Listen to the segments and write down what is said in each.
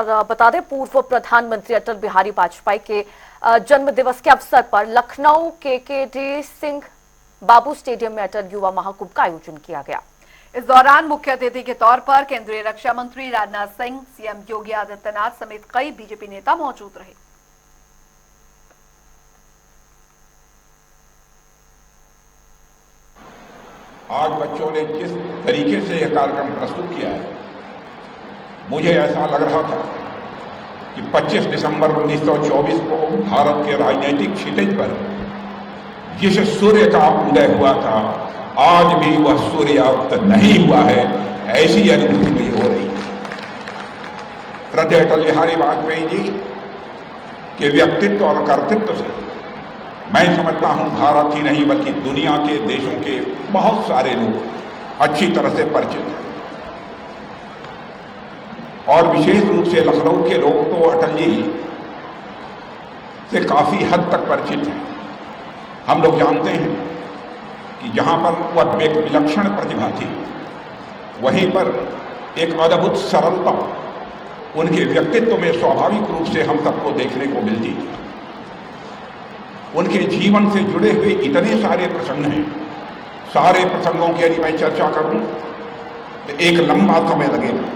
बता दें, पूर्व प्रधानमंत्री अटल बिहारी वाजपेयी के जन्म दिवस के अवसर पर लखनऊ केकेडी सिंह बाबू स्टेडियम में अटल युवा महाकुंभ का आयोजन किया गया। इस दौरान मुख्य अतिथि के तौर पर केंद्रीय रक्षा मंत्री राजनाथ सिंह, सीएम योगी आदित्यनाथ समेत कई बीजेपी नेता मौजूद रहे। आज बच्चों ने जिस तरीके से यह कार्यक्रम प्रस्तुत किया है, मुझे ऐसा लग रहा था कि 25 दिसंबर 1924 को भारत के राजनीतिक क्षितिज पर जिस सूर्य का उदय हुआ था, आज भी वह सूर्यास्त नहीं हुआ है, ऐसी अनुभूति मुझे हो रही है। श्रद्धेय अटल बिहारी वाजपेयी जी के व्यक्तित्व और कर्तृत्व से मैं समझता हूं भारत ही नहीं बल्कि दुनिया के देशों के बहुत सारे लोग अच्छी तरह से परिचित हैं और विशेष रूप से लखनऊ के लोग तो अटल जी से काफी हद तक परिचित हैं। हम लोग जानते हैं कि जहां पर वह एक विलक्षण प्रतिभा थी, वहीं पर एक अद्भुत सरलता उनके व्यक्तित्व में स्वाभाविक रूप से हम सबको देखने को मिलती थी। उनके जीवन से जुड़े हुए इतने सारे प्रसंग हैं, सारे प्रसंगों की यदि मैं चर्चा करूं तो एक लंबा समय लगेगा,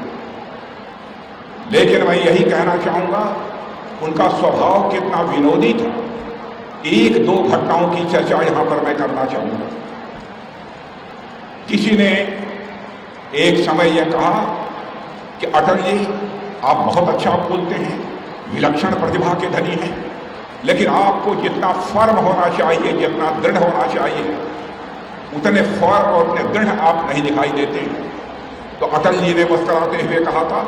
लेकिन मैं यही कहना चाहूंगा उनका स्वभाव कितना विनोदी था। एक दो घटनाओं की चर्चा यहां पर मैं करना चाहूंगा। किसी ने एक समय यह कहा कि अटल जी आप बहुत अच्छा बोलते हैं, विलक्षण प्रतिभा के धनी हैं, लेकिन आपको जितना फर्म होना चाहिए, जितना दृढ़ होना चाहिए, उतने फर्म और उतने दृढ़ आप नहीं दिखाई देते। तो अटल जी ने मुस्कुराते हुए कहा था,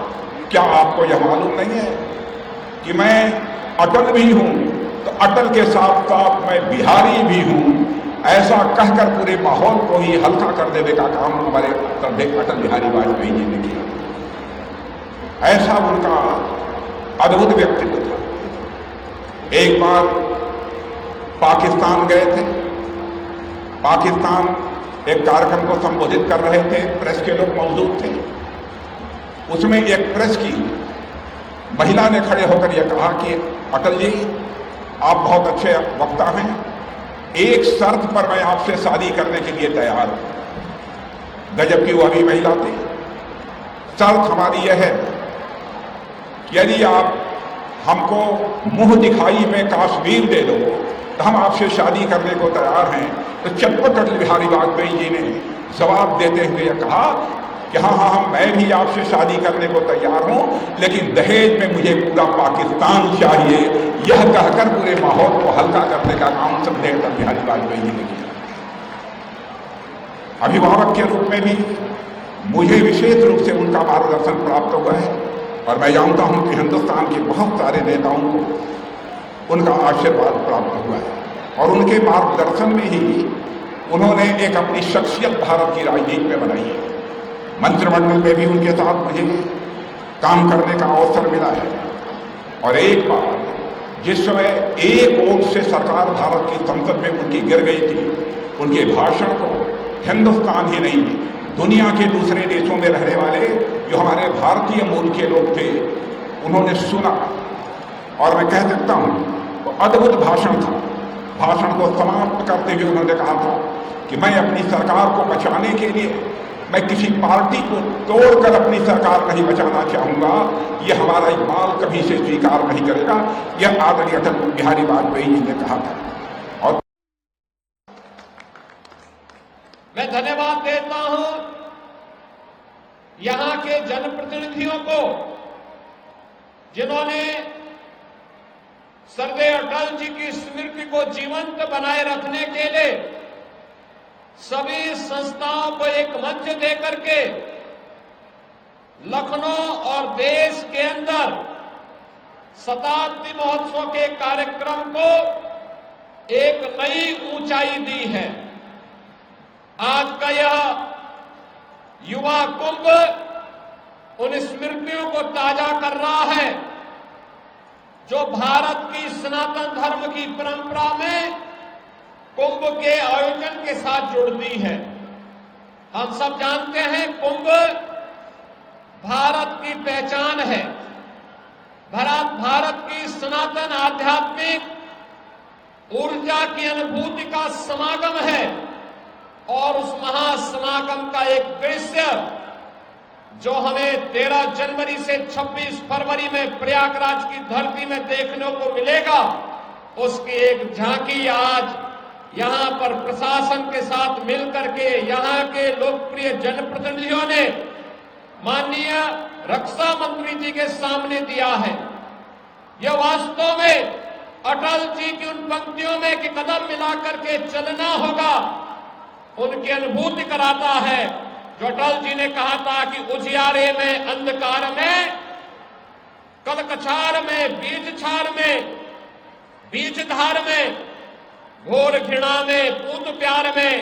क्या आपको यह मालूम नहीं है कि मैं अटल भी हूं तो अटल के साथ साथ मैं बिहारी भी हूं। ऐसा कहकर पूरे माहौल को ही हल्का कर देने का काम हमारे अटल बिहारी वाजपेयी जी ने किया। ऐसा उनका अद्भुत व्यक्तित्व था। एक बार पाकिस्तान गए थे, पाकिस्तान एक कार्यक्रम को संबोधित कर रहे थे, प्रेस के लोग मौजूद थे। उसमें एक प्रेस की महिला ने खड़े होकर यह कहा कि अटल जी आप बहुत अच्छे वक्ता हैं, एक शर्त पर मैं आपसे शादी करने के लिए तैयार हूं। गजब की वह भी महिला थी। शर्त हमारी यह है कि यदि आप हमको मुंह दिखाई में कश्मीर दे दो तो हम आपसे शादी करने को तैयार हैं। तो चटपट अटल बिहारी वाजपेयी जी ने जवाब देते हुए कहा कि हाँ, मैं भी आपसे शादी करने को तैयार हूं, लेकिन दहेज में मुझे पूरा पाकिस्तान चाहिए। यह कहकर पूरे माहौल को हल्का करने का काम श्रद्धेय अटल बिहारी वाजपेयी जी ने किया। अभिभावक के रूप में भी मुझे विशेष रूप से उनका मार्गदर्शन प्राप्त हुआ है और मैं जानता हूं कि हिंदुस्तान के बहुत सारे नेताओं को उनका आशीर्वाद प्राप्त हुआ है और उनके मार्गदर्शन में ही उन्होंने एक अपनी शख्सियत भारत की राजनीति में बनाई है। मंत्रिमंडल में भी उनके साथ मुझे काम करने का अवसर मिला है और एक बार जिस समय एक वोट से सरकार भारत की संसद में उनकी गिर गई थी, उनके भाषण को हिंदुस्तान ही नहीं दुनिया के दूसरे देशों में रहने वाले जो हमारे भारतीय मूल के लोग थे, उन्होंने सुना और मैं कह सकता हूं वो अद्भुत भाषण था। भाषण को समाप्त करते हुए उन्होंने कहा था कि मैं अपनी सरकार को बचाने के लिए मैं किसी पार्टी को तोड़कर अपनी सरकार नहीं बचाना चाहूंगा, यह हमारा इकबाल कभी से स्वीकार नहीं करेगा। यह आदरणीय अटल बिहारी वाजपेयी जी ने कहा था। और मैं धन्यवाद देता हूं यहां के जनप्रतिनिधियों को, जिन्होंने श्रद्धेय अटल जी की स्मृति को जीवंत बनाए रखने के लिए सभी संस्थाओं को एक मंच देकर के लखनऊ और देश के अंदर शताब्दी महोत्सव के कार्यक्रम को एक नई ऊंचाई दी है। आज का यह युवा कुंभ उन स्मृतियों को ताजा कर रहा है जो भारत की सनातन धर्म की परंपरा में कुंभ के आयोजन के साथ जुड़ती है। हम सब जानते हैं कुंभ भारत की पहचान है। भारत की सनातन आध्यात्मिक ऊर्जा की अनुभूति का समागम है और उस महासमागम का एक दृश्य जो हमें 13 जनवरी से 26 फरवरी में प्रयागराज की धरती में देखने को मिलेगा, उसकी एक झांकी आज यहां पर प्रशासन के साथ मिलकर के यहां के लोकप्रिय जनप्रतिनिधियों ने माननीय रक्षा मंत्री जी के सामने दिया है। यह वास्तव में अटल जी की उन पंक्तियों में कि कदम मिलाकर के चलना होगा, उनकी अनुभूति कराता है जो अटल जी ने कहा था कि उजियारे में, अंधकार में, कलकछार में, बीजछार में, बीजधार में, घोर घृणा में, पूत प्यार में,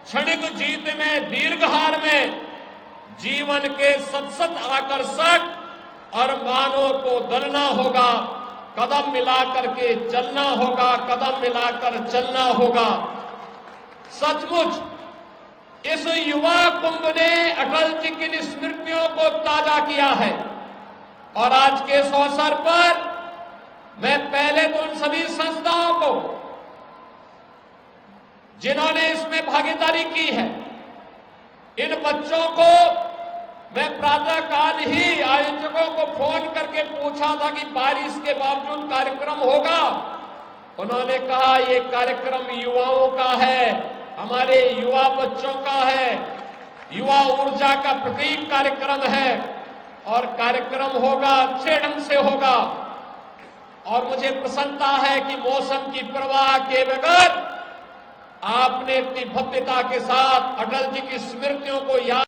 क्षणिक जीत में, दीर्घहार में, जीवन के सत आकर्षक और मानों को दलना होगा, कदम मिलाकर के चलना होगा, कदम मिलाकर चलना होगा। सचमुच इस युवा कुंभ ने अटल जी की स्मृतियों को ताजा किया है और आज के इस अवसर पर मैं पहले तो उन सभी संस्थाओं को जिन्होंने इसमें भागीदारी की है, इन बच्चों को मैं प्रातः काल ही आयोजकों को फोन करके पूछा था कि बारिश के बावजूद कार्यक्रम होगा। उन्होंने कहा ये कार्यक्रम युवाओं का है, हमारे युवा बच्चों का है, युवा ऊर्जा का प्रतीक कार्यक्रम है और कार्यक्रम होगा, अच्छे ढंग से होगा। और मुझे प्रसन्नता है कि मौसम की परवाह के बगैर आपने इतनी भव्यता के साथ अटल जी की स्मृतियों को याद